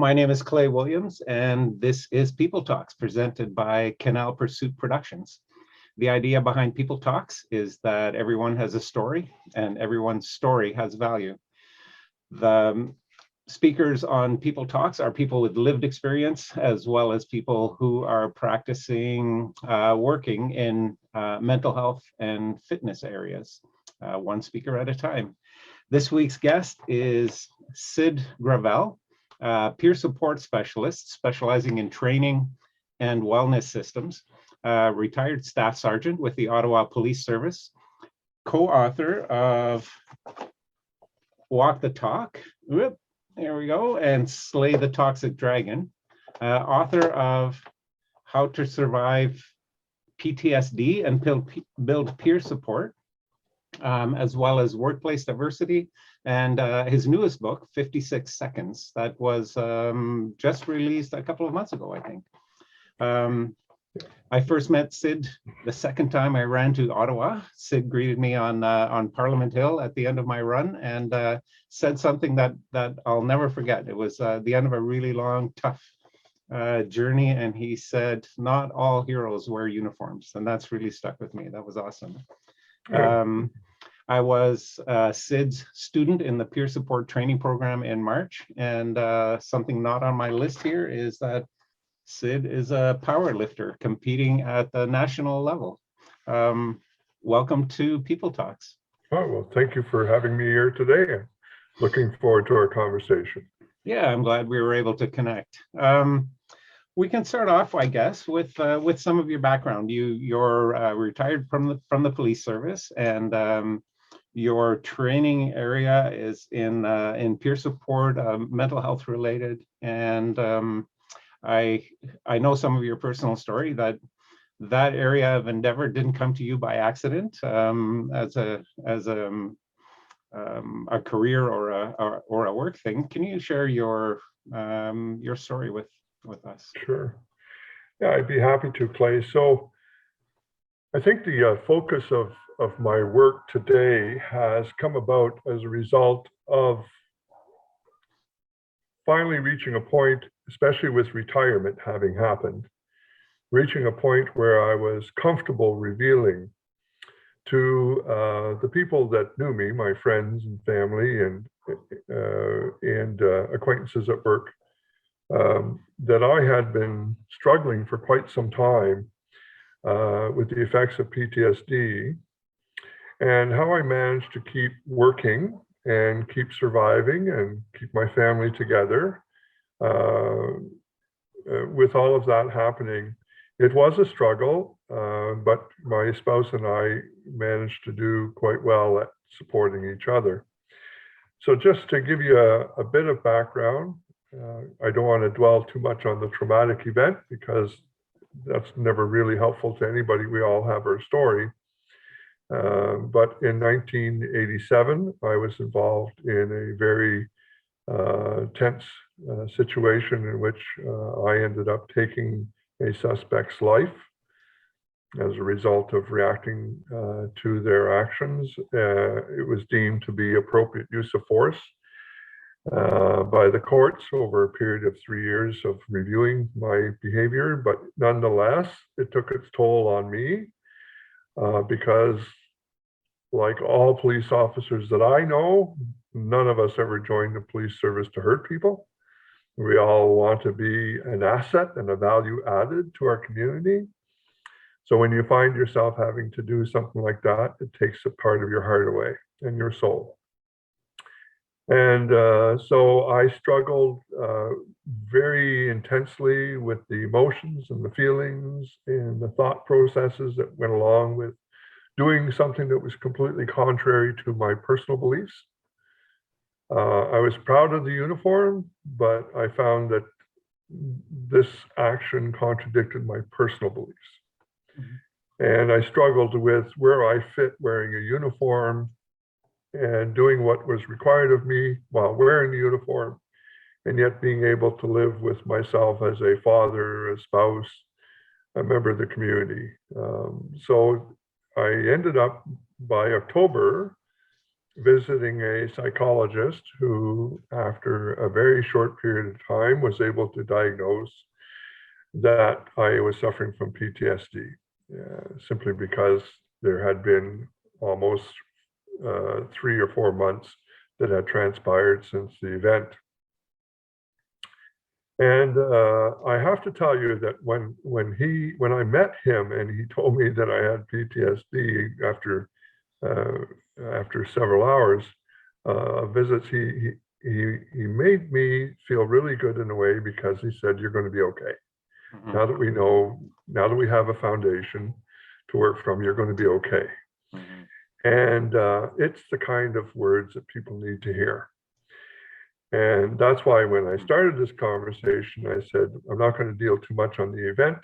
my name is Clay Williams, and this is People Talks, presented by Canal Pursuit Productions. The idea behind People Talks is that everyone has a story, and everyone's story has value. The speakers on People Talks are people with lived experience, as well as people who are practicing working in mental health and fitness areas, one speaker at a time. This week's guest is Sid Gravel, peer support specialist specializing in training and wellness systems, retired staff sergeant with the Ottawa Police Service, co-author of Walk the Talk, there we go, and Slay the Toxic Dragon, author of How to Survive PTSD and Build Peer Support, as well as workplace diversity, and his newest book, 56 Seconds, that was just released a couple of months ago, I think. I first met Sid the second time I ran to Ottawa. Sid greeted me on Parliament Hill at the end of my run and said something that I'll never forget. It was the end of a really long, tough journey, and he said, "Not all heroes wear uniforms," and that's really stuck with me. That was awesome. I was Sid's student in the peer support training program in March, and something not on my list here is that Sid is a power lifter competing at the national level. Welcome to People Talks. Oh, well, thank you for having me here today. I'm looking forward to our conversation. Yeah, I'm glad we were able to connect. We can start off, I guess, with some of your background. You're retired from the police service, and your training area is in peer support, mental health related, and I know some of your personal story, that area of endeavor didn't come to you by accident as a career or a work thing. Can you share your story with us? Sure. Yeah, I'd be happy to, Clay. So I think the focus of my work today has come about as a result of finally reaching a point, especially with retirement having happened, reaching a point where I was comfortable revealing to the people that knew me, my friends and family and acquaintances at work, that I had been struggling for quite some time with the effects of PTSD, and how I managed to keep working and keep surviving and keep my family together. With all of that happening, it was a struggle, but my spouse and I managed to do quite well at supporting each other. So just to give you a bit of background, I don't want to dwell too much on the traumatic event because that's never really helpful to anybody. We all have our story. But in 1987, I was involved in a very tense situation in which I ended up taking a suspect's life as a result of reacting to their actions. It was deemed to be appropriate use of force by the courts over a period of 3 years of reviewing my behavior, but nonetheless, it took its toll on me because, like all police officers that I know, none of us ever joined the police service to hurt people. We all want to be an asset and a value added to our community. So when you find yourself having to do something like that, it takes a part of your heart away and your soul. And so I struggled very intensely with the emotions and the feelings and the thought processes that went along with doing something that was completely contrary to my personal beliefs. I was proud of the uniform, but I found that this action contradicted my personal beliefs. And I struggled with where I fit wearing a uniform and doing what was required of me while wearing the uniform, and yet being able to live with myself as a father, a spouse, a member of the community. So I ended up, by October, visiting a psychologist who, after a very short period of time, was able to diagnose that I was suffering from PTSD, simply because there had been almost 3 or 4 months that had transpired since the event. And I have to tell you that when I met him and he told me that I had PTSD after several hours visits, he made me feel really good in a way, because he said, "You're going to be okay. Now that we know, now that we have a foundation to work from, you're going to be okay." And it's the kind of words that people need to hear. And that's why when I started this conversation, I said, I'm not going to deal too much on the event,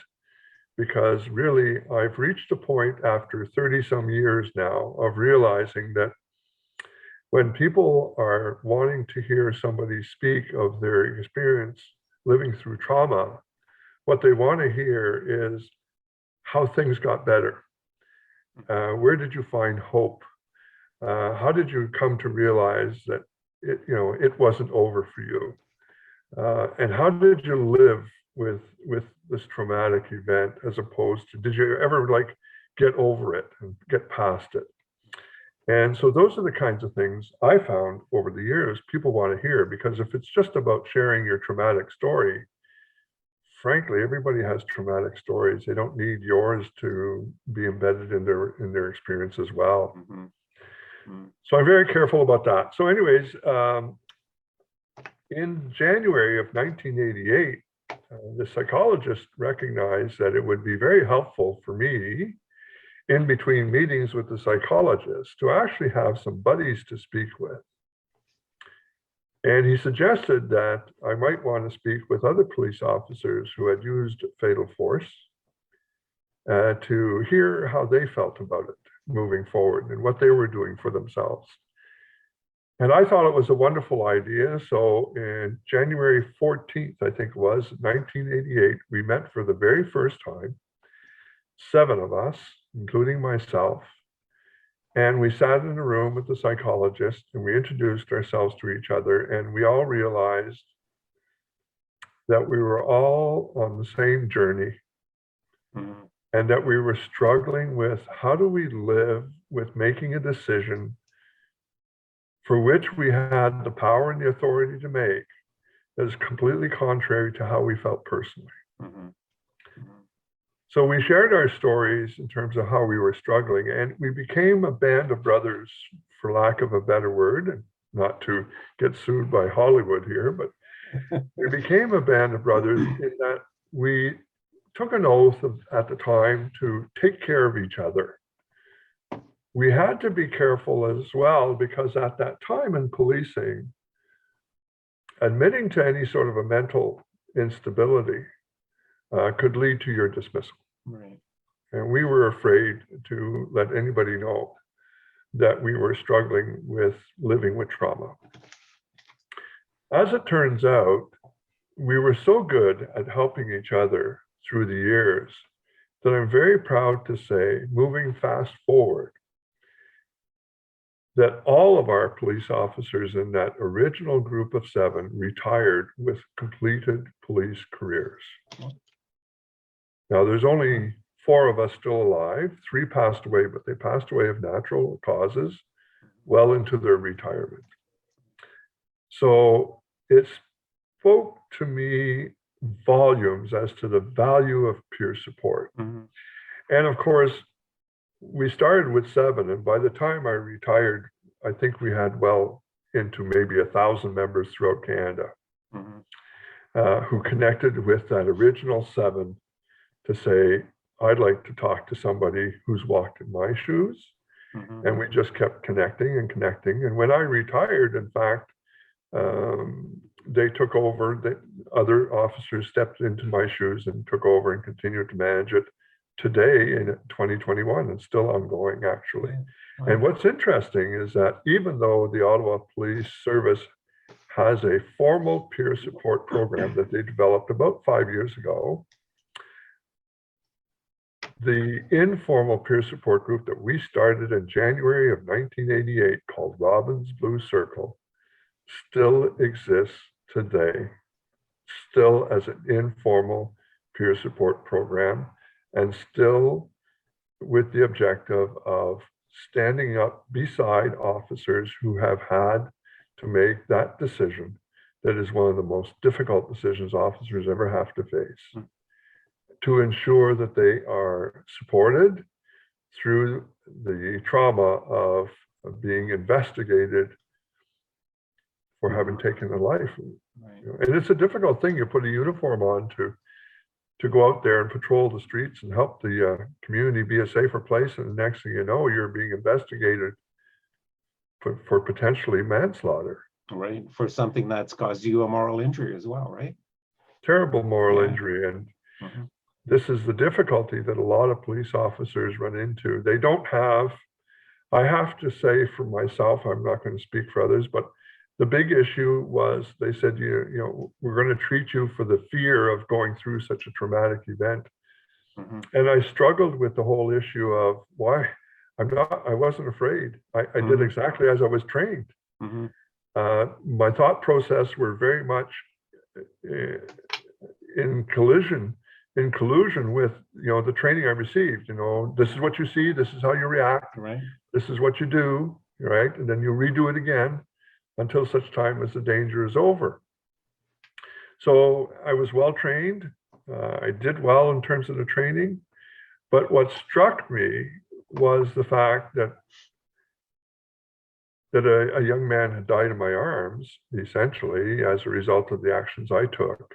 because really I've reached a point after 30 some years now of realizing that when people are wanting to hear somebody speak of their experience living through trauma, what they want to hear is how things got better. Where did you find hope? How did you come to realize that it wasn't over for you? And how did you live with this traumatic event, as opposed to, did you ever get over it and get past it? And so those are the kinds of things I found over the years people want to hear, because if it's just about sharing your traumatic story, frankly, everybody has traumatic stories. They don't need yours to be embedded in their experience as well. So I'm very careful about that. So anyways, in January of 1988, the psychologist recognized that it would be very helpful for me, in between meetings with the psychologist, to actually have some buddies to speak with. And he suggested that I might want to speak with other police officers who had used fatal force, to hear how they felt about it moving forward and what they were doing for themselves. And I thought it was a wonderful idea. So in January 14th, I think it was, 1988, we met for the very first time, 7 of us, including myself. And we sat in a room with the psychologist and we introduced ourselves to each other, and we all realized that we were all on the same journey, and that we were struggling with, how do we live with making a decision for which we had the power and the authority to make, that is completely contrary to how we felt personally. So we shared our stories in terms of how we were struggling, and we became a band of brothers, for lack of a better word, and not to get sued by Hollywood here, but we became a band of brothers in that we took an oath at the time to take care of each other. We had to be careful as well, because at that time in policing, admitting to any sort of a mental instability could lead to your dismissal. Right. And we were afraid to let anybody know that we were struggling with living with trauma. As it turns out, we were so good at helping each other through the years that I'm very proud to say, moving fast forward, that all of our police officers in that original group of 7 retired with completed police careers. Now, there's only 4 of us still alive. 3 passed away, but they passed away of natural causes well into their retirement. So it spoke to me volumes as to the value of peer support. And of course, we started with 7, and by the time I retired, I think we had well into maybe 1,000 members throughout Canada who connected with that original 7 to say, I'd like to talk to somebody who's walked in my shoes. And we just kept connecting and connecting. And when I retired, in fact, they took over, the other officers stepped into my shoes and took over and continued to manage it today in 2021, and still ongoing, actually. And what's interesting is that even though the Ottawa Police Service has a formal peer support program that they developed about 5 years ago, The informal peer support group that we started in January of 1988 called Robin's Blue Circle still exists today, still as an informal peer support program, and still with the objective of standing up beside officers who have had to make that decision that is one of the most difficult decisions officers ever have to face, to ensure that they are supported through the trauma of being investigated for having taken a life. Right. And it's a difficult thing. You put a uniform on to go out there and patrol the streets and help the community be a safer place. And the next thing you know, you're being investigated for potentially manslaughter. Right. For something that's caused you a moral injury as well, right? Terrible moral Yeah. injury. And this is the difficulty that a lot of police officers run into. They don't have, I have to say for myself, I'm not going to speak for others, but the big issue was they said, you know, we're going to treat you for the fear of going through such a traumatic event. And I struggled with the whole issue of why I wasn't afraid. I did exactly as I was trained. My thought process were very much in collusion with, you know, the training I received. You know, this is what you see, this is how you react, Right. this is what you do, right? And then you redo it again until such time as the danger is over. So I was well trained. I did well in terms of the training. But what struck me was the fact that a young man had died in my arms, essentially, as a result of the actions I took.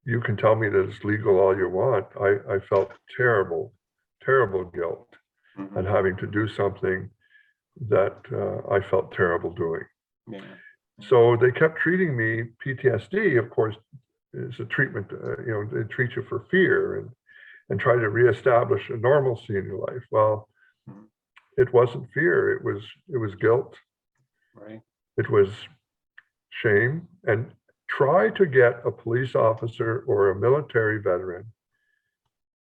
You can tell me that it's legal all you want. I felt terrible guilt and having to do something that I felt terrible doing. Yeah. So they kept treating me. PTSD, of course, is a treatment. You know, they treat you for fear and try to reestablish a normalcy in your life. Well, it wasn't fear. It was guilt. Right. It was shame. And try to get a police officer or a military veteran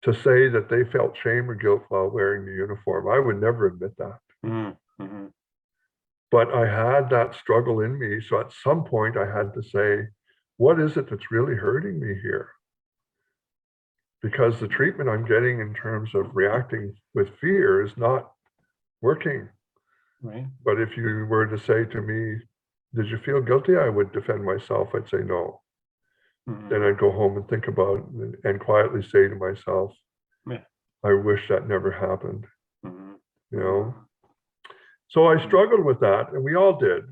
to say that they felt shame or guilt while wearing the uniform. I would never admit that. But I had that struggle in me. So at some point I had to say, what is it that's really hurting me here? Because the treatment I'm getting in terms of reacting with fear is not working. Right. But if you were to say to me, did you feel guilty? I would defend myself. I'd say no. Then I'd go home and think about it and quietly say to myself, I wish that never happened. You know? So I struggled with that, and we all did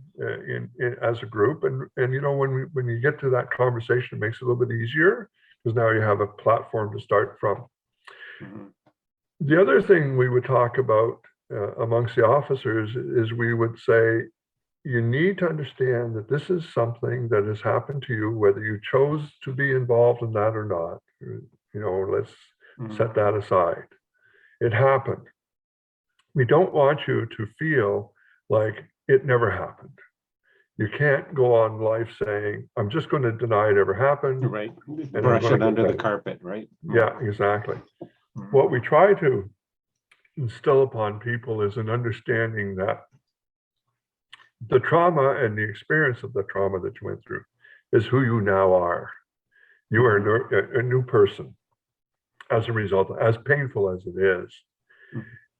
as a group. And you know, when you get to that conversation, it makes it a little bit easier because now you have a platform to start from. The other thing we would talk about amongst the officers is we would say, you need to understand that this is something that has happened to you, whether you chose to be involved in that or not. You know, let's set that aside. It happened. We don't want you to feel like it never happened. You can't go on life saying, I'm just going to deny it ever happened. Right. Brush it under the carpet, right? Yeah, exactly. What we try to instill upon people is an understanding that the trauma and the experience of the trauma that you went through is who you now are. You are a new person as a result, as painful as it is.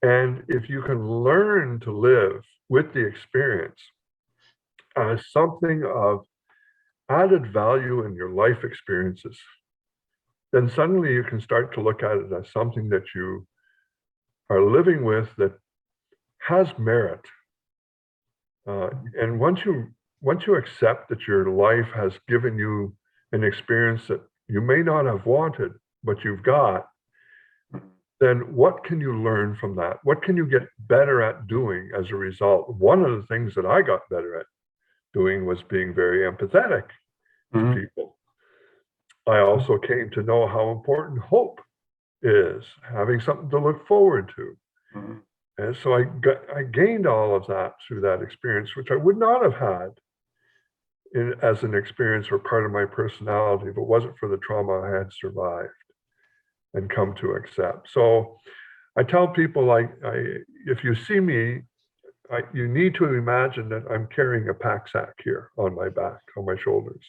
And if you can learn to live with the experience as something of added value in your life experiences, then suddenly you can start to look at it as something that you are living with that has merit. And once you accept that your life has given you an experience that you may not have wanted, but you've got, then what can you learn from that? What can you get better at doing as a result? One of the things that I got better at doing was being very empathetic to people. I also came to know how important hope is, having something to look forward to. And so I gained all of that through that experience, which I would not have had as an experience or part of my personality if it wasn't for the trauma I had survived. and come to accept. So I tell people, like, if you see me, you need to imagine that I'm carrying a pack sack here on my back, on my shoulders.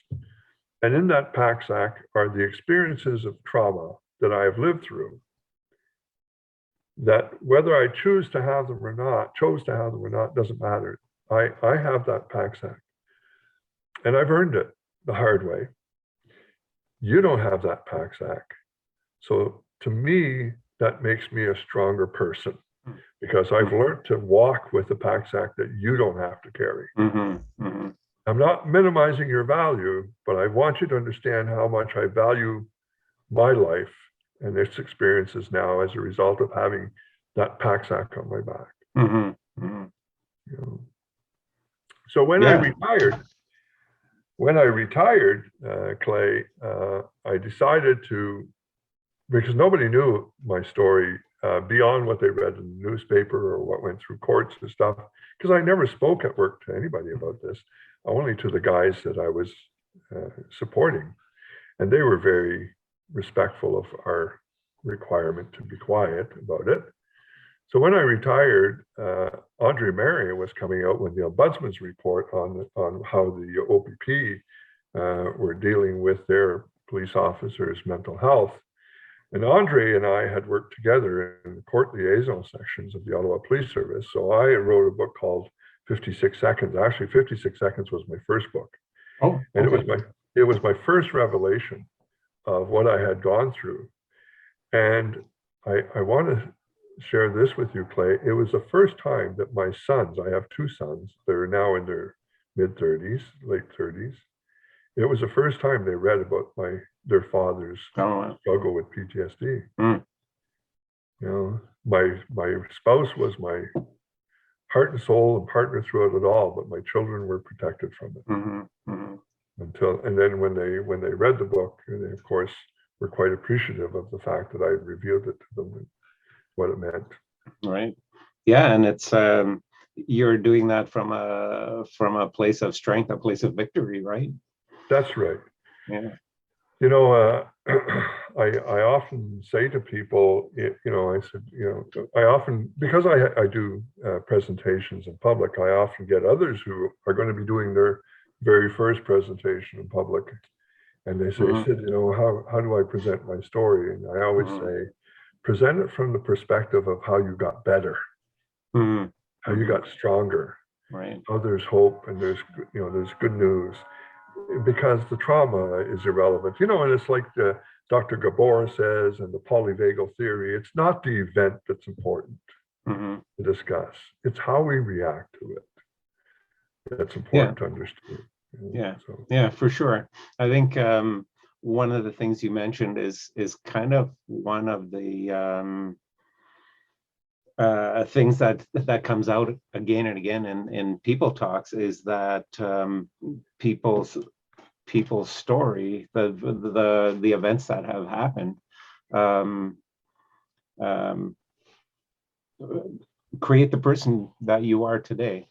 And in that pack sack are the experiences of trauma that I have lived through, that whether I chose to have them or not, doesn't matter. I have that pack sack, and I've earned it the hard way. You don't have that pack sack. So to me, that makes me a stronger person, because I've learned to walk with the pack sack that you don't have to carry. I'm not minimizing your value, but I want you to understand how much I value my life and its experiences now as a result of having that pack sack on my back. You know? So when I retired, Clay, I decided to, because nobody knew my story beyond what they read in the newspaper or what went through courts and stuff, because I never spoke at work to anybody about this, only to the guys that I was supporting. And they were very respectful of our requirement to be quiet about it. So when I retired, Andre Marion was coming out with the Ombudsman's report on how the OPP were dealing with their police officers' mental health. And Andre and I had worked together in the court liaison sections of the Ottawa Police Service. So I wrote a book called 56 Seconds. Actually, 56 Seconds was my first book. Oh, okay. And it was my first revelation of what I had gone through. And I want to share this with you, Clay. It was the first time that my sons, I have two sons, they're now in their mid-30s, late 30s. It was the first time they read about their father's struggle with PTSD. You know, my spouse was my heart and soul and partner throughout it all, but my children were protected from it. And then when they read the book, they of course were quite appreciative of the fact that I had revealed it to them and what it meant. Right. Yeah, and it's you're doing that from a place of strength, a place of victory, right? That's right. Yeah. You know, I often say to people, you know, I said, you know, I often, because I do presentations in public, I often get others who are going to be doing their very first presentation in public. And they say, Sid, you know, how do I present my story? And I always say, present it from the perspective of how you got better, how you got stronger, right? How there's hope and there's good news, because the trauma is irrelevant. You know, and it's like Dr. Gabor says in the polyvagal theory, it's not the event that's important to discuss. It's how we react to it that's important to understand. Yeah, for sure. I think one of the things you mentioned is kind of one of the things that comes out again and again in people talks, is that people's story, the events that have happened, create the person that you are today.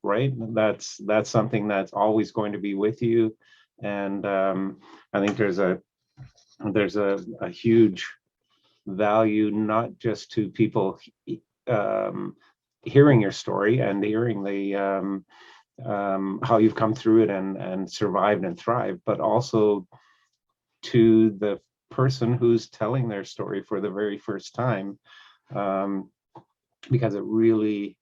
Right, that's something that's always going to be with you, and I think there's a huge value, not just to people hearing your story and hearing the how you've come through it and survived and thrived, but also to the person who's telling their story for the very first time, because it really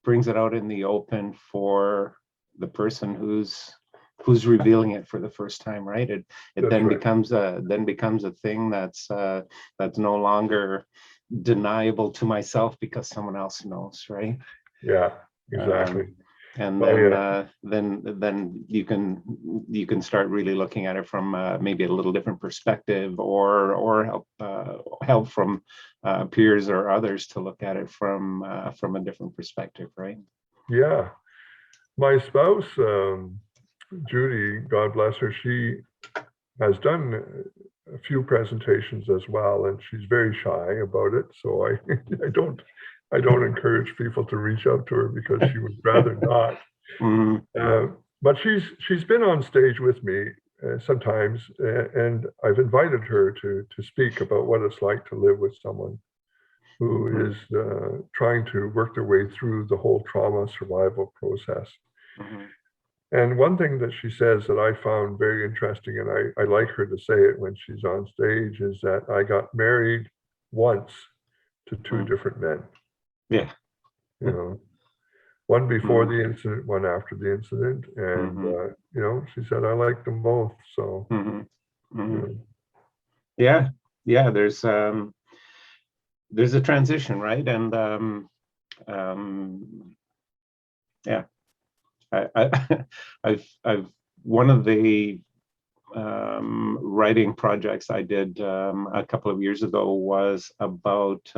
brings it out in the open for the person who's revealing it for the first time, right? It then becomes a thing that's no longer deniable to myself because someone else knows, right? Yeah, exactly. And then then you can start really looking at it from maybe a little different perspective, or help from peers or others to look at it from a different perspective, right? Yeah, my spouse, Judy, God bless her, she has done a few presentations as well, and she's very shy about it. So I don't encourage people to reach out to her because she would rather not. But she's been on stage with me sometimes, and I've invited her to speak about what it's like to live with someone who is trying to work their way through the whole trauma survival process. Mhm. And one thing that she says that I found very interesting, and I like her to say it when she's on stage, is that I got married once to two different men. Yeah. You know, one before the incident, one after the incident, and you know, she said I liked them both. So yeah, yeah. There's a transition, right? And yeah, I've one of the writing projects I did a couple of years ago was about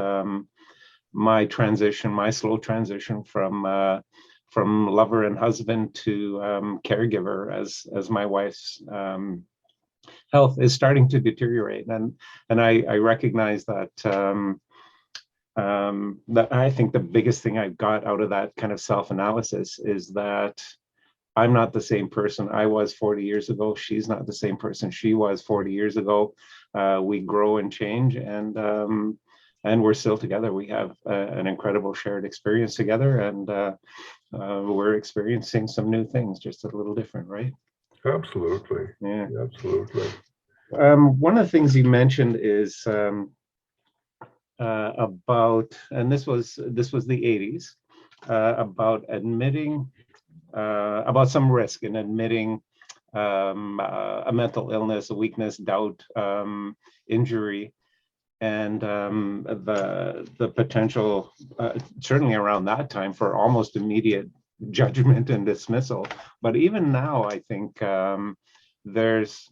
my slow transition from lover and husband to caregiver as my wife's health is starting to deteriorate, and I recognize that that I think the biggest thing I got out of that kind of self-analysis is that I'm not the same person I was 40 years ago. She's not the same person she was 40 years ago. We grow and change, and we're still together. We have an incredible shared experience together, and we're experiencing some new things, just a little different, right? absolutely, Yeah. absolutely. One of the things you mentioned is about, and this was the 80s, about admitting, about some risk in admitting a mental illness, a weakness, doubt, injury, and the potential, certainly around that time, for almost immediate judgment and dismissal. But even now, I think there's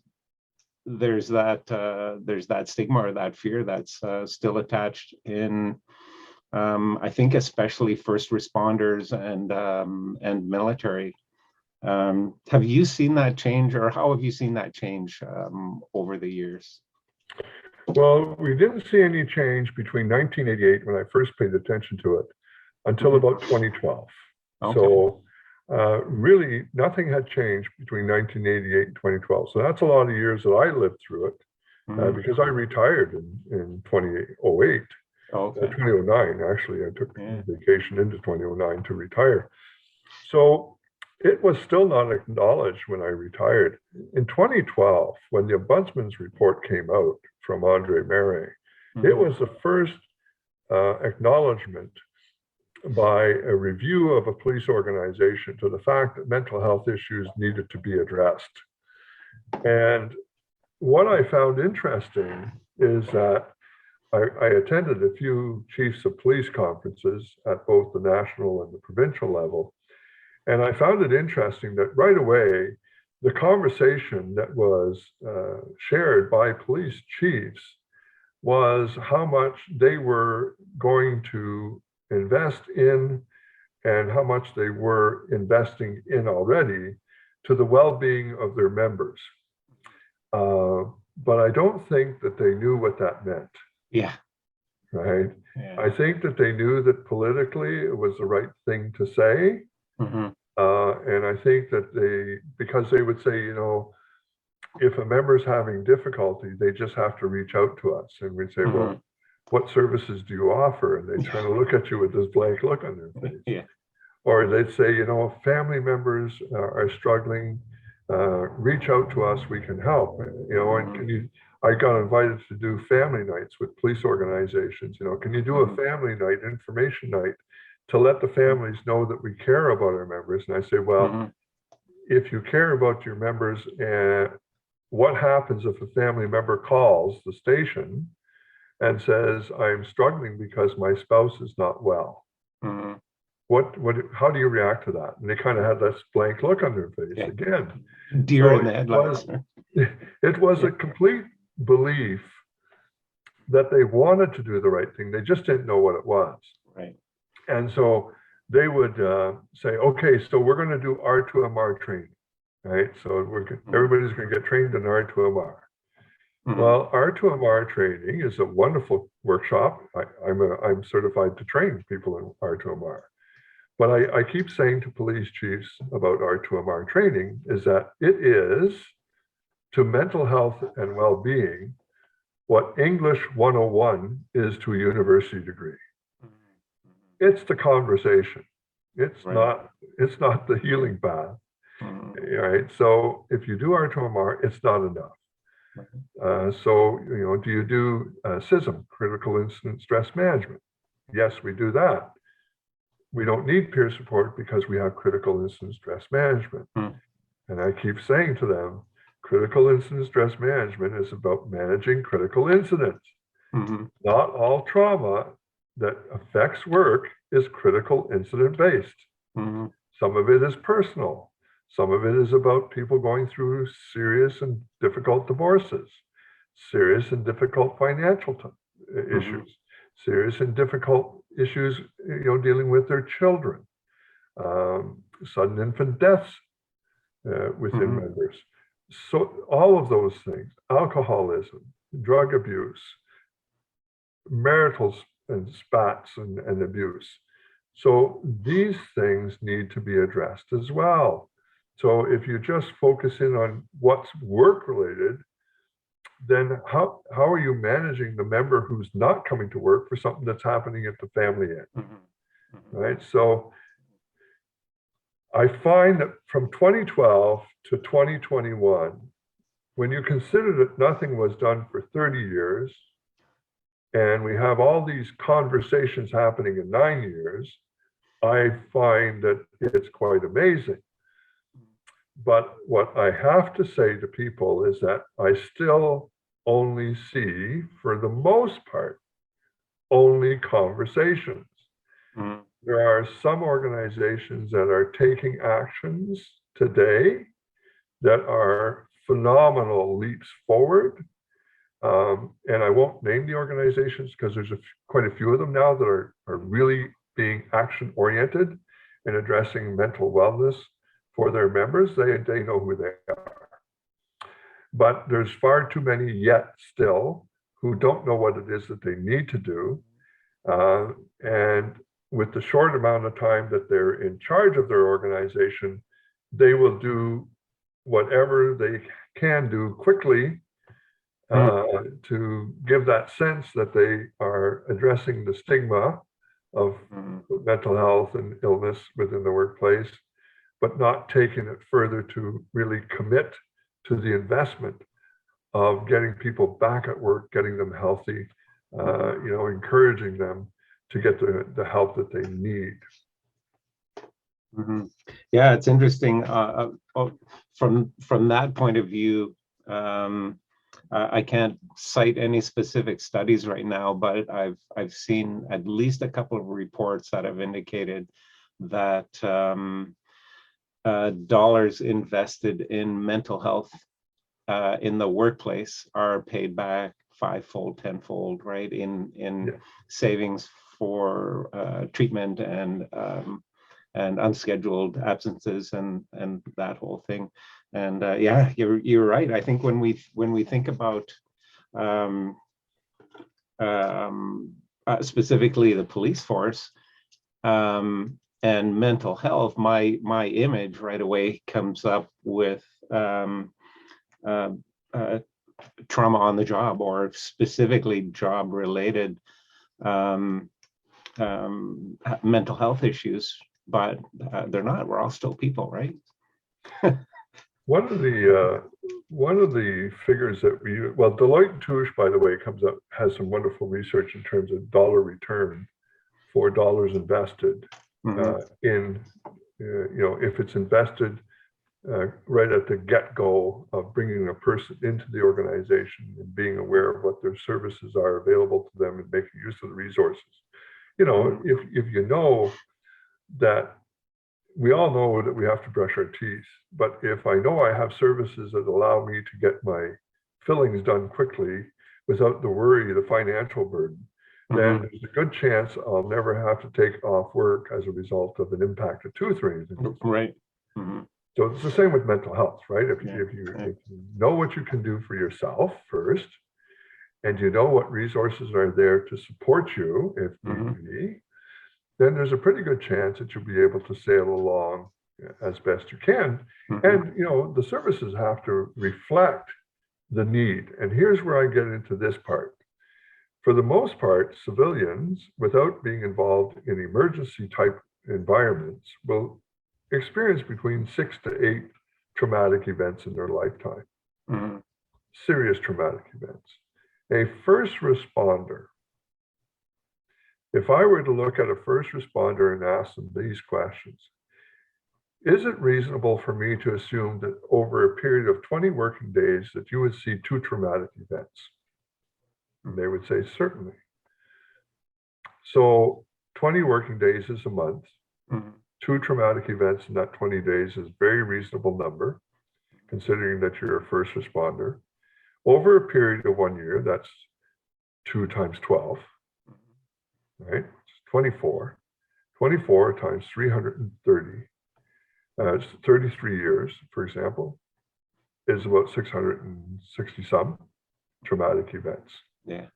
that stigma or that fear that's still attached in, I think, especially first responders and military. Have you seen that change, or how have you seen that change over the years? Well, we didn't see any change between 1988, when I first paid attention to it, until about 2012. Okay. So really nothing had changed between 1988 and 2012. So that's a lot of years that I lived through it, because I retired in 2008. Okay. 2009, actually. I took vacation into 2009 to retire. So it was still not acknowledged when I retired. In 2012, when the Ombudsman's report came out from Andre Marais, it was the first acknowledgement by a review of a police organization to the fact that mental health issues needed to be addressed. And what I found interesting is that I attended a few chiefs of police conferences at both the national and the provincial level. And I found it interesting that right away, the conversation that was shared by police chiefs was how much they were going to invest in and how much they were investing in already to the well-being of their members. But I don't think that they knew what that meant. Yeah. Right. Yeah. I think that they knew that politically it was the right thing to say. And I think that because they would say, you know, if a member's having difficulty, they just have to reach out to us. And we'd say, well, what services do you offer? And they'd kind of look at you with this blank look on their face. Yeah. Or they'd say, you know, if family members are struggling, reach out to us, we can help. You know, and I got invited to do family nights with police organizations. You know, can you do a family night, information night, to let the families know that we care about our members? And I say, well, if you care about your members, what happens if a family member calls the station and says, I'm struggling because my spouse is not well? How do you react to that? And they kind of had this blank look on their face again. Deer in the headlights. It was a complete belief that they wanted to do the right thing. They just didn't know what it was. Right. And so they would say, okay, so we're going to do R2MR training, right? So everybody's going to get trained in R2MR. Well, R2MR training is a wonderful workshop. I'm certified to train people in R2MR. What I keep saying to police chiefs about R2MR training is that it is to mental health and well-being what English 101 is to a university degree. It's the conversation. It's not the healing path. Right? So if you do R2MR, it's not enough. So, do you do CISM, critical incident stress management? Yes, we do that. We don't need peer support because we have critical incident stress management. And I keep saying to them, critical incident stress management is about managing critical incidents. Not all trauma that affects work is critical incident based. Some of it is personal. Some of it is about people going through serious and difficult divorces, serious and difficult financial issues, serious and difficult issues, dealing with their children, sudden infant deaths within members. So all of those things, alcoholism, drug abuse, marital and spats and abuse. So these things need to be addressed as well. So if you just focus in on what's work related, then how are you managing the member who's not coming to work for something that's happening at the family end? Right? So I find that from 2012 to 2021, when you consider that nothing was done for 30 years, and we have all these conversations happening in 9 years, I find that it's quite amazing. But what I have to say to people is that I still only see, for the most part, only conversations. There are some organizations that are taking actions today that are phenomenal leaps forward. And I won't name the organizations because there's quite a few of them now that are really being action oriented and addressing mental wellness for their members. They know who they are. But there's far too many yet still who don't know what it is that they need to do. And with the short amount of time that they're in charge of their organization, they will do whatever they can do quickly to give that sense that they are addressing the stigma of mental health and illness within the workplace, but not taking it further to really commit to the investment of getting people back at work, getting them healthy, encouraging them to get the help that they need. Yeah, it's interesting. From that point of view, I can't cite any specific studies right now, but I've seen at least a couple of reports that have indicated that dollars invested in mental health in the workplace are paid back 5-fold, 10-fold, right, in savings for treatment and unscheduled absences and that whole thing. And yeah, you're right. I think when we think about specifically the police force and mental health, my image right away comes up with trauma on the job, or specifically job related mental health issues, but they're not. We're all still people, right? One of the figures that Deloitte and Touche, by the way, has some wonderful research in terms of dollar return for dollars invested in, if it's invested right at the get-go of bringing a person into the organization and being aware of what their services are available to them and making use of the resources. If you know that we all know that we have to brush our teeth, but if I know I have services that allow me to get my fillings done quickly without the worry, the financial burden, then there's a good chance I'll never have to take off work as a result of an impacted tooth or anything. Right. So it's the same with mental health, right? If you know what you can do for yourself first, and you know what resources are there to support you if need be, then there's a pretty good chance that you'll be able to sail along as best you can. And the services have to reflect the need. And here's where I get into this part. For the most part, civilians, without being involved in emergency type environments, will experience between 6 to 8 traumatic events in their lifetime. Mm-hmm. Serious traumatic events. A first responder, if I were to look at a first responder and ask them these questions, is it reasonable for me to assume that over a period of 20 working days that you would see 2 traumatic events? And they would say, certainly. So 20 working days is a month. Mm-hmm. 2 traumatic events in that 20 days is a very reasonable number, considering that you're a first responder. Over a period of 1 year, that's 2 times 12, right? It's 24. 24 times 330, it's 33 years, for example, is about 660 some traumatic events. Yeah.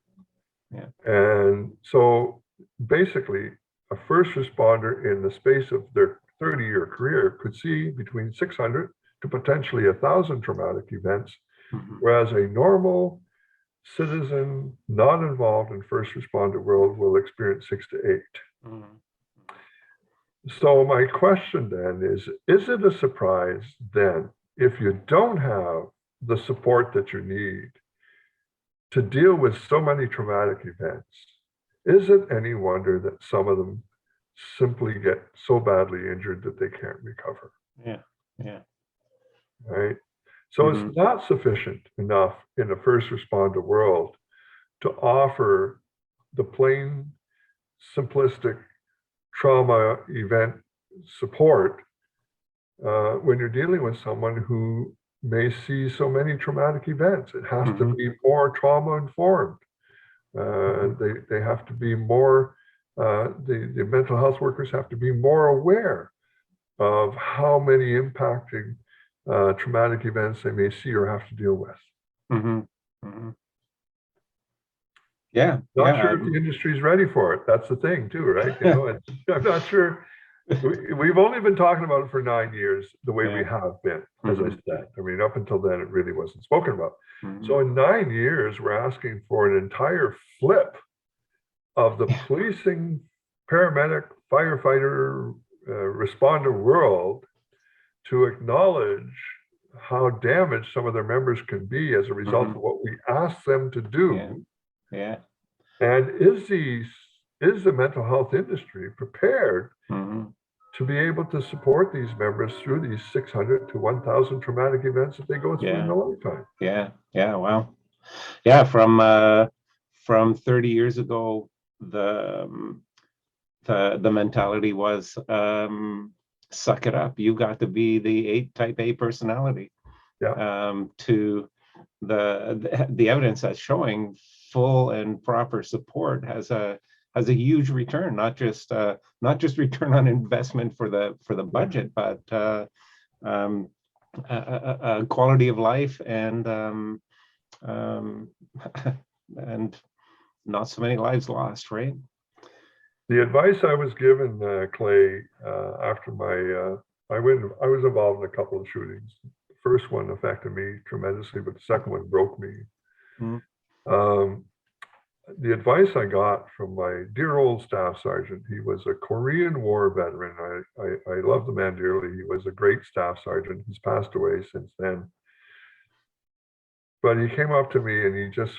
Yeah. And so basically, a first responder in the space of their 30-year career could see between 600 to potentially 1,000 traumatic events, Mm-hmm. whereas a normal citizen not involved in first responder world will experience 6 to 8. Mm-hmm. So my question then is it a surprise then if you don't have the support that you need to deal with so many traumatic events? Is it any wonder that some of them simply get so badly injured that they can't recover? Yeah. Yeah. Right? So Mm-hmm. it's not sufficient enough in a first responder world to offer the plain, simplistic trauma event support when you're dealing with someone who may see so many traumatic events. It has Mm-hmm. to be more trauma informed. They have to be more, the mental health workers have to be more aware of how many impacting traumatic events they may see or have to deal with. Mm-hmm. Mm-hmm. Yeah. Not Yeah. sure if the industry's ready for it. That's the thing too, right? You know, I'm not sure. We've only been talking about it for 9 years, the way we have been, as I said. I mean, up until then, it really wasn't spoken about. Mm-hmm. So in 9 years, we're asking for an entire flip of the policing, paramedic, firefighter, responder world to acknowledge how damaged some of their members can be as a result of what we ask them to do. Yeah. And is the mental health industry prepared to be able to support these members through these 600 to 1,000 traumatic events that they go through in their lifetime? Yeah. Yeah. Wow. Yeah. From 30 years ago, the mentality was suck it up. You got to be the type A personality. Yeah. To the evidence that's showing full and proper support has a huge return, not just return on investment for the budget, but quality of life and and not so many lives lost, right? The advice I was given, Clay, after I was involved in a couple of shootings. The first one affected me tremendously, but the second one broke me. The advice I got from my dear old staff sergeant, he was a Korean War veteran. I love the man dearly. He was a great staff sergeant. He's passed away since then. But he came up to me and he just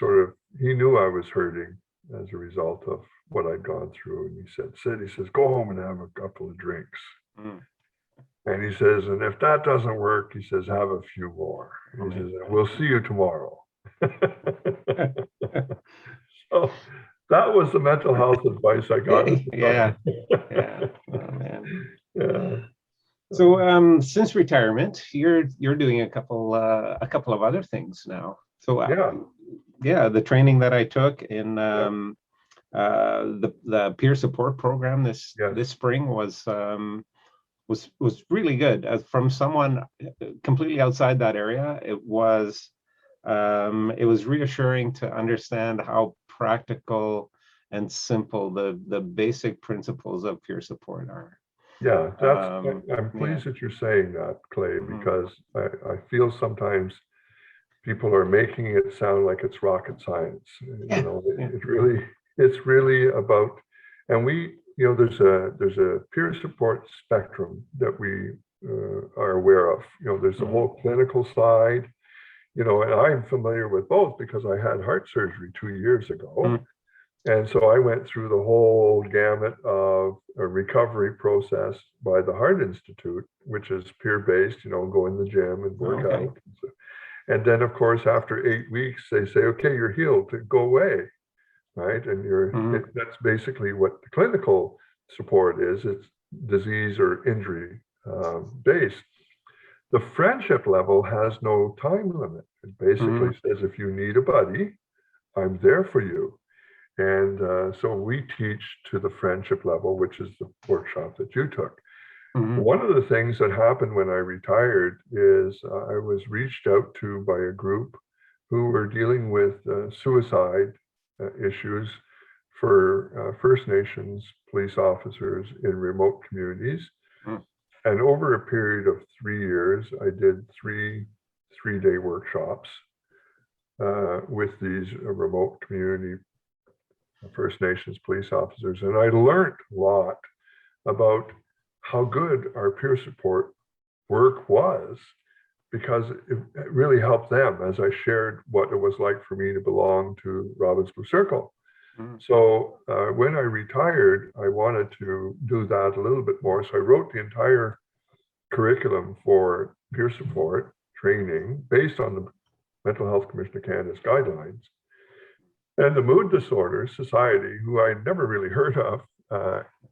he knew I was hurting as a result of what I'd gone through. And he said, Sid, he says, go home and have a couple of drinks. And he says, and if that doesn't work, he says, have a few more. And he says, we'll see you tomorrow. So that was the mental health advice I got. Yeah. Oh, man. Yeah. So since retirement, you're doing a couple of other things now. So the training that I took in the peer support program this spring was really good. As from someone completely outside that area, it was reassuring to understand how practical and simple the basic principles of peer support are. Yeah, I'm pleased that you're saying that, Clay, because I feel sometimes people are making it sound like it's rocket science. Yeah, You know, yeah. it's really about, and there's a peer support spectrum that we are aware of. You know, there's the whole clinical side, you know, and I'm familiar with both because I had heart surgery 2 years ago. And so I went through the whole gamut of a recovery process by the Heart Institute, which is peer-based, you know, go in the gym and work out. And then, of course, after 8 weeks, they say, okay, you're healed, go away, right? And that's basically what the clinical support is. It's disease or injury based. The friendship level has no time limit. It basically says, if you need a buddy, I'm there for you. And so we teach to the friendship level, which is the workshop that you took. One of the things that happened when I retired is I was reached out to by a group who were dealing with suicide issues for First Nations police officers in remote communities. And over a period of 3 years, I did three-day workshops with these remote community First Nations police officers. And I learned a lot about how good our peer support work was, because it really helped them as I shared what it was like for me to belong to Robin's Blue Circle. So when I retired, I wanted to do that a little bit more. So I wrote the entire curriculum for peer support training based on the Mental Health Commission of Canada's guidelines. And the Mood Disorder Society, who I'd never really heard of,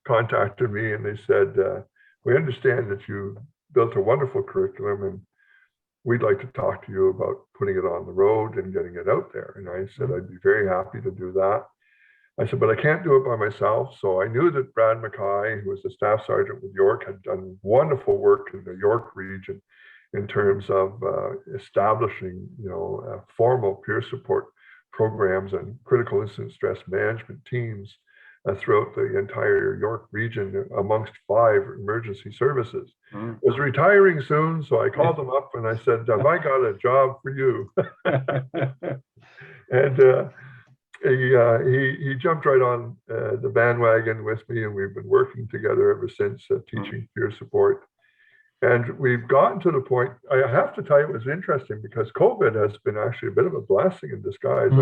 contacted me and they said, we understand that you built a wonderful curriculum and we'd like to talk to you about putting it on the road and getting it out there. And I said, I'd be very happy to do that. I said, but I can't do it by myself. So I knew that Brad Mackay, who was the staff sergeant with York, had done wonderful work in the York region in terms of establishing, you know, formal peer support programs and critical incident stress management teams throughout the entire York region amongst 5 emergency services. Was retiring soon, so I called him up and I said, have I got a job for you? And he jumped right on the bandwagon with me, and we've been working together ever since, teaching peer support. And we've gotten to the point, I have to tell you, it was interesting because COVID has been actually a bit of a blessing in disguise.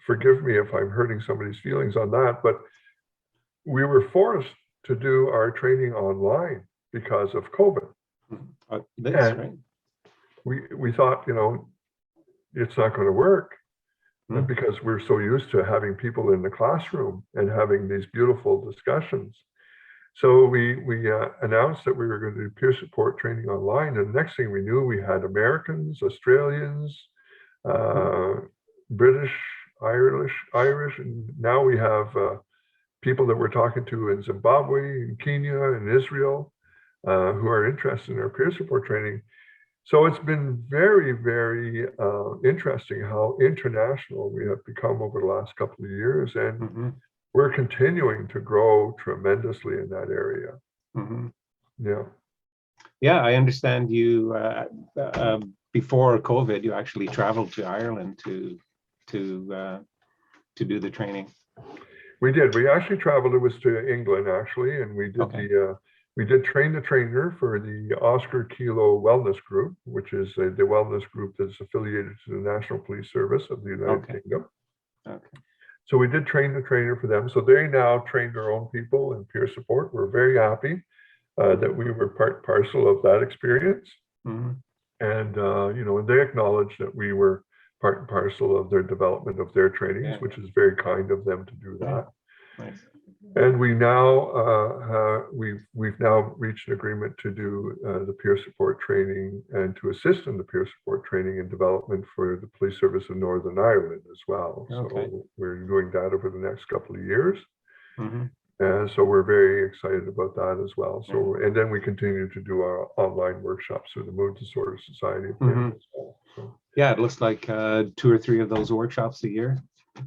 Forgive me if I'm hurting somebody's feelings on that, but we were forced to do our training online because of COVID. That's right. We thought, you know, it's not going to work because we're so used to having people in the classroom and having these beautiful discussions. So we announced that we were going to do peer support training online, and the next thing we knew, we had Americans, Australians, British, Irish, and now we have people that we're talking to in Zimbabwe, in Kenya, and Israel, who are interested in our peer support training. So it's been very, very interesting how international we have become over the last couple of years, and we're continuing to grow tremendously in that area. Yeah, I understand you, before COVID, you actually traveled to Ireland to do the training. We did. We actually traveled. It was to England, actually, and we did we did train the trainer for the Oscar Kilo Wellness Group, which is the wellness group that's affiliated to the National Police Service of the United Kingdom. So we did train the trainer for them. So they now train their own people in peer support. We're very happy that we were part and parcel of that experience. And, you know, and they acknowledged that we were part and parcel of their development of their trainings, which is very kind of them to do that. Nice. And we now, we've now reached an agreement to do the peer support training and to assist in the peer support training and development for the Police Service of Northern Ireland as well. So we're doing that over the next couple of years. And so we're very excited about that as well. So, and then we continue to do our online workshops through the Mood Disorder Society of Canada as well. So, yeah, it looks like 2 or 3 of those workshops a year.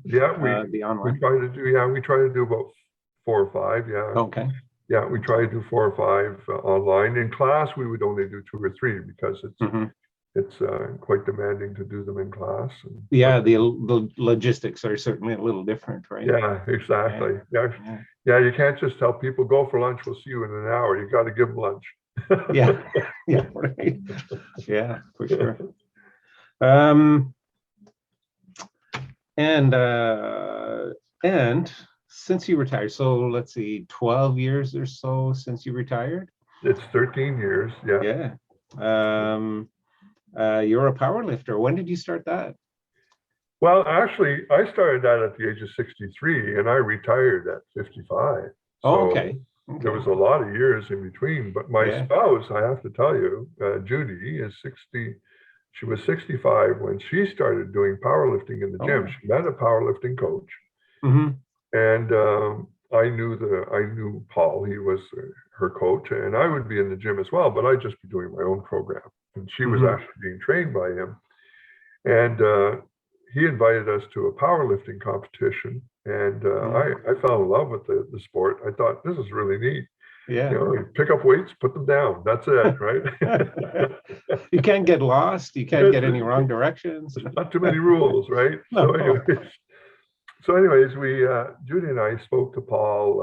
Yeah, the online. we try to do. Yeah, we try to do about 4 or 5. Yeah. Okay. Yeah, we try to do 4 or 5 online. In class, we would only do 2 or 3 because it's it's quite demanding to do them in class. Yeah, the logistics are certainly a little different, right? Yeah, exactly. Yeah, Yeah, you can't just tell people go for lunch. We'll see you in an hour. You got to give them lunch. yeah, yeah, right. Yeah, for sure. Um, and since you retired, so let's see, 12 years or so since you retired? It's 13 years. Yeah. Yeah. You're a power lifter. When did you start that? Well, actually, I started that at the age of 63 and I retired at 55. Oh, So okay. there Okay. was a lot of years in between. But my Yeah. spouse, I have to tell you, Judy is 60. She was 65 when she started doing powerlifting in the gym. Oh. She met a powerlifting coach, Mm-hmm. and I knew Paul. He was her coach, and I would be in the gym as well, but I'd just be doing my own program. And she was Mm-hmm. actually being trained by him. And he invited us to a powerlifting competition, and I fell in love with the sport. I thought this is really neat. Yeah. You know, you pick up weights, put them down. That's it, right? You can't get lost. You can't get any wrong directions. Not too many rules, right? No. So anyways, we Judy and I spoke to Paul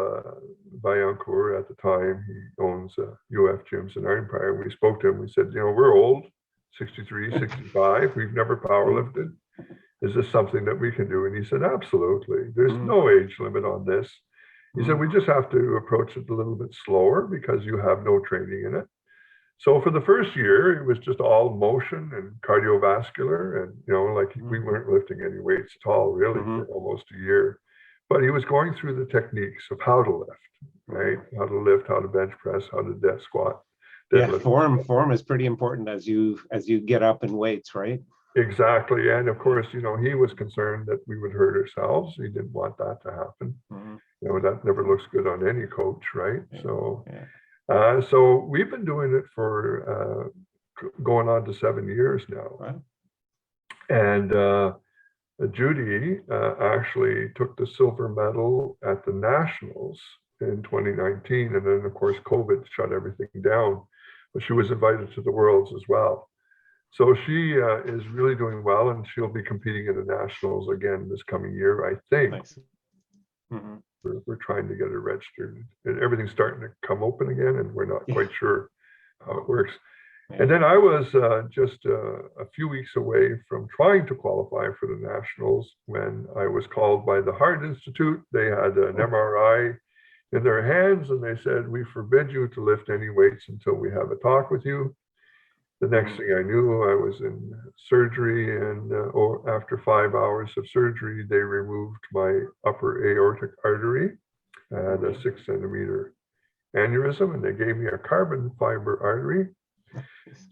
Vaillancourt at the time. He owns UF Gyms in Iron Empire. We spoke to him. We said, you know, we're old, 63, 65. We've never powerlifted. Is this something that we can do? And he said, absolutely. There's no age limit on this. He said, we just have to approach it a little bit slower because you have no training in it. So for the first year, it was just all motion and cardiovascular. And, you know, like we weren't lifting any weights at all, really, for almost a year. But he was going through the techniques of how to lift, right? How to lift, how to bench press, how to death squat. Yeah, form is pretty important as you get up in weights, right? Exactly. And of course, you know, he was concerned that we would hurt ourselves. He didn't want that to happen. You know, that never looks good on any coach, right? So, so we've been doing it for going on to 7 years now. Wow. And Judy actually took the silver medal at the Nationals in 2019. And then, of course, COVID shut everything down. But she was invited to the Worlds as well. So she is really doing well, and she'll be competing in the Nationals again this coming year, I think. Nice. We're trying to get her registered, and everything's starting to come open again, and we're not quite sure how it works. And then I was just a few weeks away from trying to qualify for the Nationals when I was called by the Heart Institute. They had an MRI in their hands, and they said, we forbid you to lift any weights until we have a talk with you. The next thing I knew, I was in surgery, and after 5 hours of surgery, they removed my upper aortic artery. I had a 6 centimeter aneurysm, and they gave me a carbon fiber artery.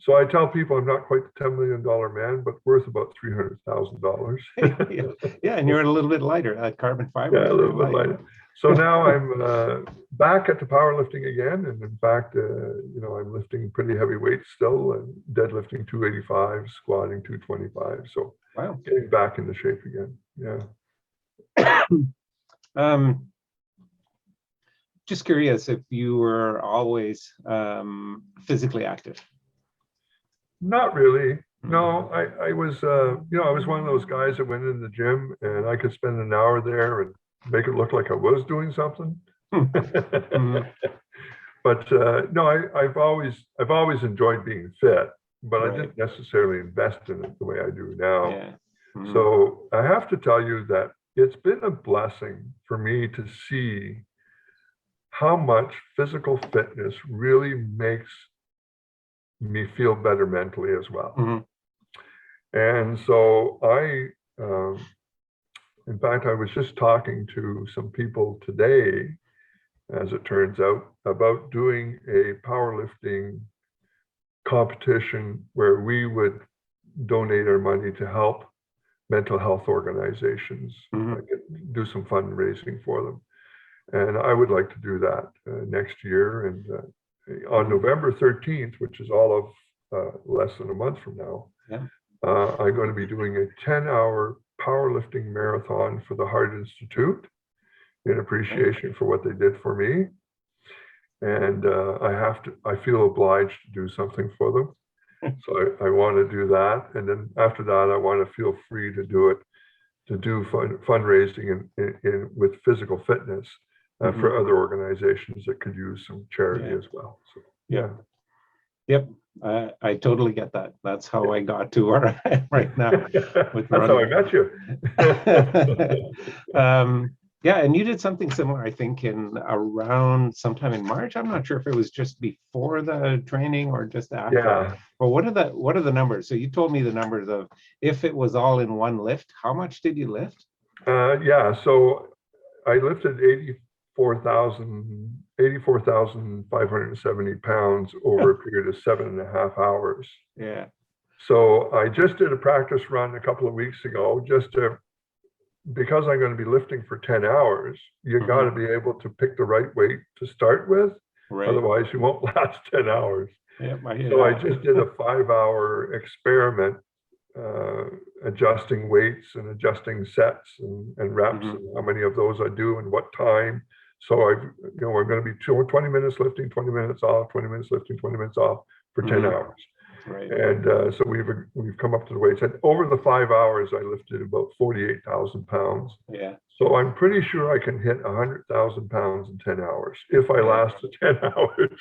So I tell people I'm not quite the $10 million man, but worth about $300,000. Yeah, and you're a little bit lighter. That carbon fiber. Yeah, a little bit lighter. So now I'm back at the powerlifting again, and in fact, you know, I'm lifting pretty heavy weights still, and deadlifting 285, squatting 225. So getting back into shape again. Yeah. Just curious if you were always physically active. Not really. No, I was, you know, I was one of those guys that went in the gym, and I could spend an hour there and make it look like I was doing something. But no, I've always enjoyed being fit, but I didn't necessarily invest in it the way I do now. So I have to tell you that it's been a blessing for me to see how much physical fitness really makes me feel better mentally as well. And so in fact, I was just talking to some people today, as it turns out, about doing a powerlifting competition where we would donate our money to help mental health organizations, do some fundraising for them. And I would like to do that next year. And on November 13th, which is all of less than a month from now, I'm going to be doing a 10-hour powerlifting marathon for the Heart Institute in appreciation for what they did for me. And I feel obliged to do something for them. So I want to do that. And then after that, I want to feel free to do it, to do fundraising with physical fitness for other organizations that could use some charity as well. So, yeah. Yep. I totally get that. That's how I got to where I am right now. With That's how I met you. Yeah, and you did something similar, I think, in around sometime in March. I'm not sure if it was just before the training or just after. Yeah. But what are the numbers? So you told me the numbers of if it was all in one lift, how much did you lift? Yeah, so I lifted 84,570 pounds over a period of 7.5 hours. Yeah. So I just did a practice run a couple of weeks ago, because I'm going to be lifting for 10 hours, you got to be able to pick the right weight to start with. Right. Otherwise you won't last 10 hours. Yep, I just did a 5-hour experiment, adjusting weights and adjusting sets and reps, and how many of those I do and what time. So we're going to be 20 minutes lifting, 20 minutes off, 20 minutes lifting, 20 minutes off for 10 hours. Right. And so we've come up to the weights. And over the 5 hours, I lifted about 48,000 pounds. Yeah. So I'm pretty sure I can hit 100,000 pounds in 10 hours if I last the 10 hours.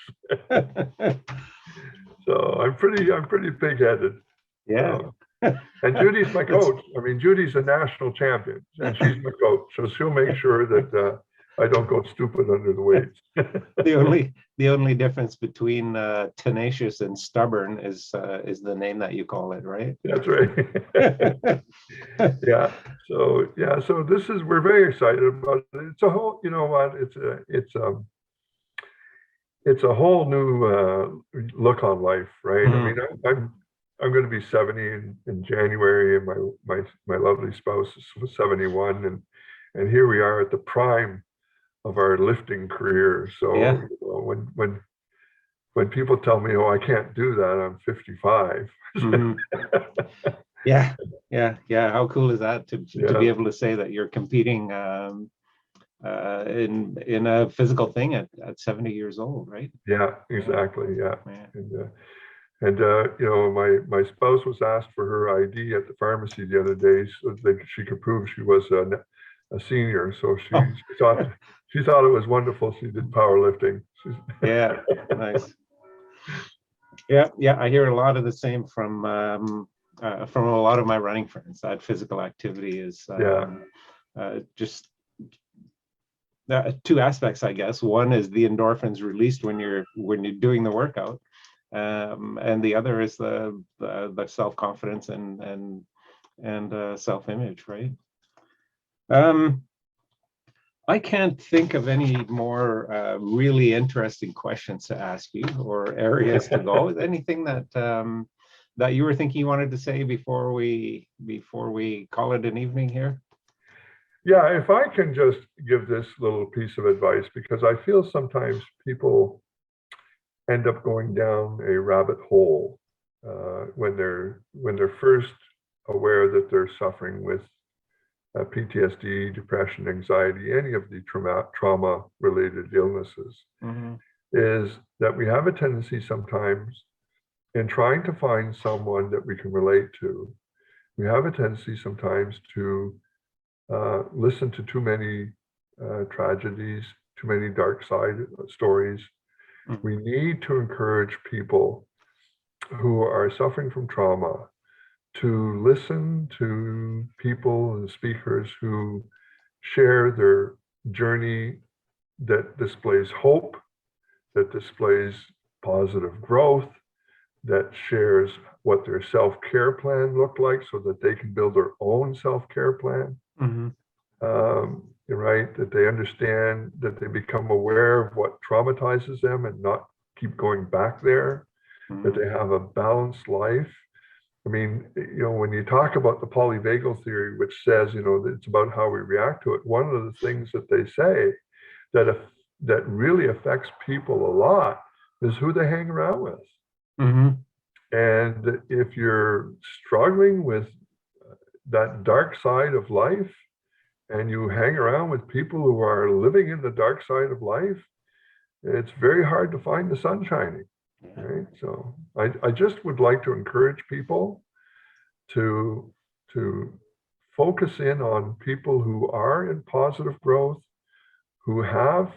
So I'm pretty big-headed. Yeah. And Judy's my coach. I mean, Judy's a national champion, and she's my coach, so she'll make sure that I don't go stupid under the weights. The only difference between tenacious and stubborn is the name that you call it, right? That's right. Yeah. So we're very excited about it. It's a whole, you know what? It's a whole new look on life, right? I mean, I'm going to be 70 in January, and my lovely spouse was 71, and here we are at the prime of our lifting career. So when people tell me, "Oh, I can't do that," I'm 55. Yeah. How cool is that to be able to say that you're competing in a physical thing at 70 years old, right? Yeah, exactly. Yeah. And my spouse was asked for her ID at the pharmacy the other day so that she could prove she was a senior. So she thought it was wonderful. She did powerlifting. Yeah, nice. Yeah. I hear a lot of the same from a lot of my running friends. That physical activity is just two aspects, I guess. One is the endorphins released when you're doing the workout. And the other is the self-confidence and self-image, right? I can't think of any more really interesting questions to ask you or areas to go. Is anything that you were thinking you wanted to say before we call it an evening here? Yeah, if I can just give this little piece of advice, because I feel sometimes people end up going down a rabbit hole when they're first aware that they're suffering with PTSD, depression, anxiety, any of the trauma-related illnesses, is that we have a tendency sometimes in trying to find someone that we can relate to. We have a tendency sometimes to listen to too many tragedies, too many dark side stories. We need to encourage people who are suffering from trauma to listen to people and speakers who share their journey that displays hope, that displays positive growth, that shares what their self-care plan looked like so that they can build their own self-care plan. Right, that they understand, that they become aware of what traumatizes them and not keep going back there, that they have a balanced life. I mean, when you talk about the polyvagal theory, which says, that it's about how we react to it, one of the things that they say that really affects people a lot is who they hang around with. And if you're struggling with that dark side of life, and you hang around with people who are living in the dark side of life, it's very hard to find the sun shining. Yeah. Right. So I just would like to encourage people to focus in on people who are in positive growth, who have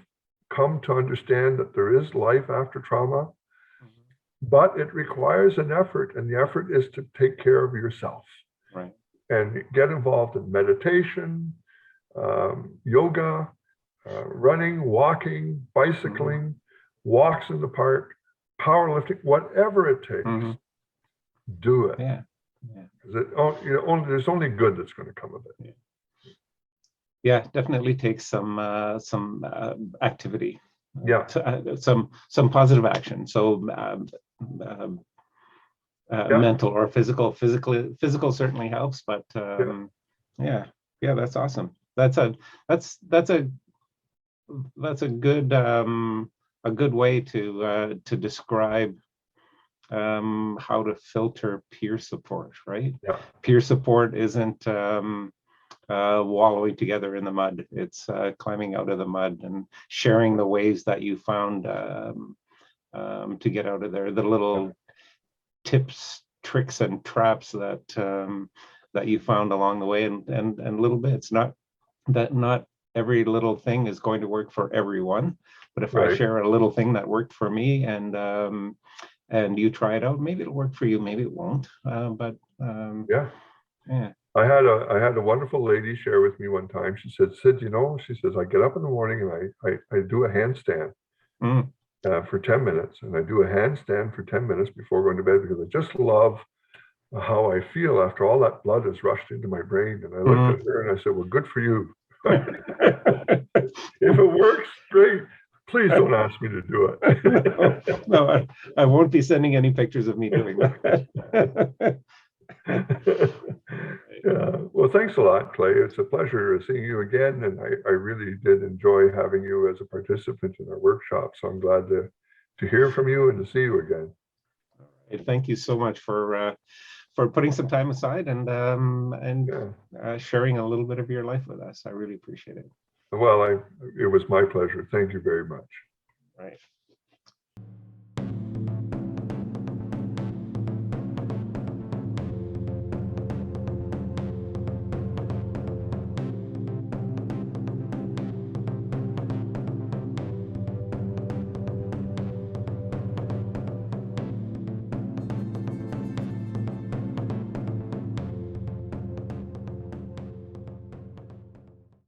come to understand that there is life after trauma, Mhm. but it requires an effort, and the effort is to take care of yourself Right. and get involved in meditation, yoga, running, walking, bicycling, walks in the park, powerlifting, whatever it takes, Mhm. do it. Yeah. Yeah. 'Cause there's only good that's going to come of it. Yeah, definitely takes some activity, Yeah, some positive action. So um, yeah, mental or physical certainly helps, but yeah, yeah, yeah, that's awesome. That's that's a good way to describe how to filter peer support, right? yeah, Peer support isn't wallowing together in the mud. It's climbing out of the mud and sharing the ways that you found to get out of there, the yeah, little tips, tricks, and traps that you found along the way, and little bits. Not every little thing is going to work for everyone, but if I right. share a little thing that worked for me, and you try it out, maybe it'll work for you, maybe it won't. But Yeah. yeah. I had a wonderful lady share with me one time. She said, Sid, she says, I get up in the morning and I do a handstand Mm, for 10 minutes. And I do a handstand for 10 minutes before going to bed because I just love how I feel after all that blood has rushed into my brain. And I looked mm. at her and I said, well, good for you. If it works, great. Please don't ask me to do No, it. no, I won't be sending any pictures of me doing that. Yeah. Well, thanks a lot, Clay. It's a pleasure seeing you again. And I really did enjoy having you as a participant in our workshop. So I'm glad to hear from you and to see you again. Thank you so much for putting some time aside and Yeah. sharing a little bit of your life with us. I really appreciate it. Well, it was my pleasure. Thank you very much. Right.